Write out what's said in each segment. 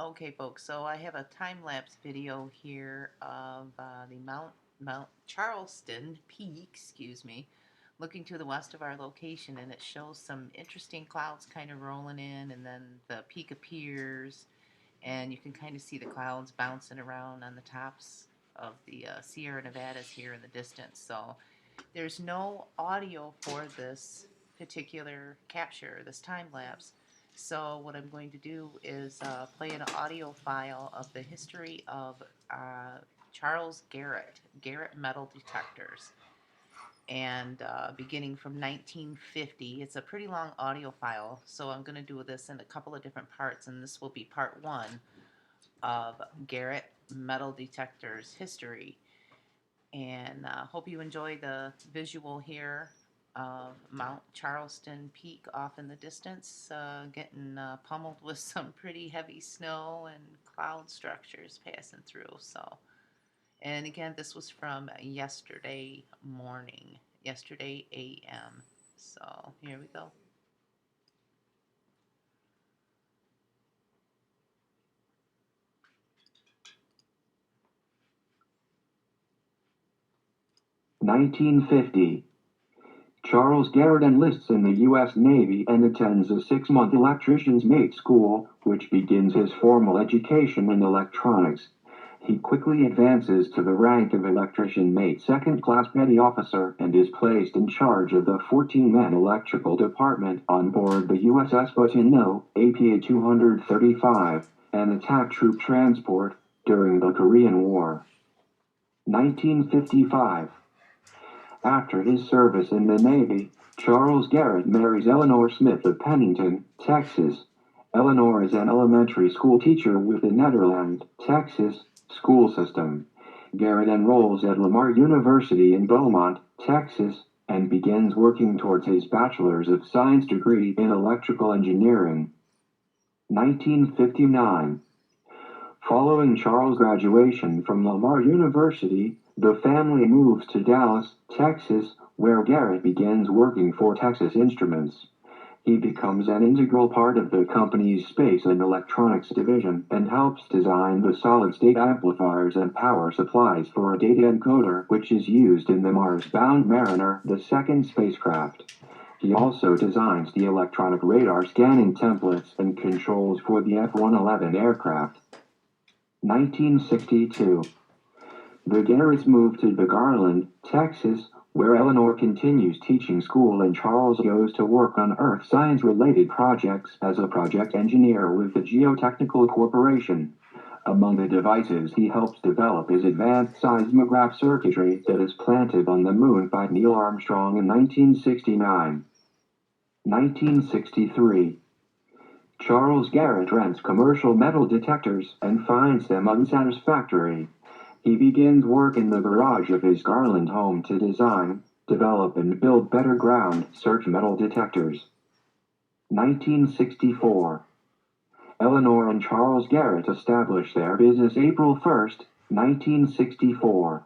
Okay, folks, so I have a time-lapse video here of the Mount Charleston peak, looking to the west of our location, and it shows some interesting clouds kind of rolling in, and then the peak appears, and you can kind of see the clouds bouncing around on the tops of the Sierra Nevadas here in the distance. So there's no audio for this particular capture, this time-lapse. So what I'm going to do is play an audio file of the history of Charles Garrett metal detectors. And beginning from 1950, it's a pretty long audio file, so I'm going to do this in a couple of different parts, and this will be part one of Garrett metal detectors history. And hope you enjoy the visual here of Mount Charleston Peak off in the distance, getting pummeled with some pretty heavy snow and cloud structures passing through. So, and again, this was from yesterday morning, yesterday a.m. So here we go. (1950) Charles Garrett enlists in the U.S. Navy and attends a 6-month Electrician's Mate school, which begins his formal education in electronics. He quickly advances to the rank of Electrician Mate second-class petty officer and is placed in charge of the 14-man electrical department on board the USS Bottineau, AP 235, an attack troop transport, during the Korean War. 1955 After his service in the Navy, Charles Garrett marries Eleanor Smith of Pennington, Texas. Eleanor is an elementary school teacher with the Nederland, Texas, school system. Garrett enrolls at Lamar University in Beaumont, Texas, and begins working towards his Bachelors of Science degree in electrical engineering. 1959 Following Charles' graduation from Lamar University, the family moves to Dallas, Texas, where Garrett begins working for Texas Instruments. He becomes an integral part of the company's space and electronics division and helps design the solid-state amplifiers and power supplies for a data encoder which is used in the Mars-bound Mariner, the second spacecraft. He also designs the electronic radar scanning templates and controls for the F-111 aircraft. 1962 The Garretts move to the Garland, Texas, where Eleanor continues teaching school and Charles goes to work on Earth science-related projects as a project engineer with the Geotechnical Corporation. Among the devices he helps develop is advanced seismograph circuitry that is planted on the moon by Neil Armstrong in 1969. 1963 Charles Garrett rents commercial metal detectors and finds them unsatisfactory. He begins work in the garage of his Garland home to design, develop and build better ground search metal detectors. 1964 Eleanor and Charles Garrett establish their business April 1st, 1964.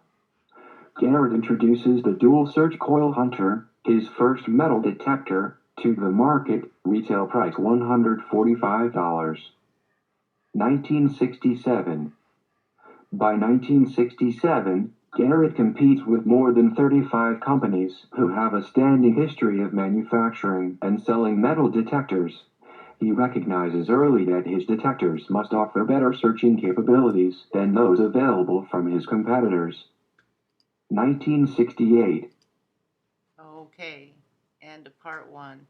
Garrett introduces the Dual Search Coil Hunter, his first metal detector, to the market, retail price $145. 1967 By 1967, Garrett competes with more than 35 companies who have a standing history of manufacturing and selling metal detectors. He recognizes early that his detectors must offer better searching capabilities than those available from his competitors. 1968 Okay, end of part one.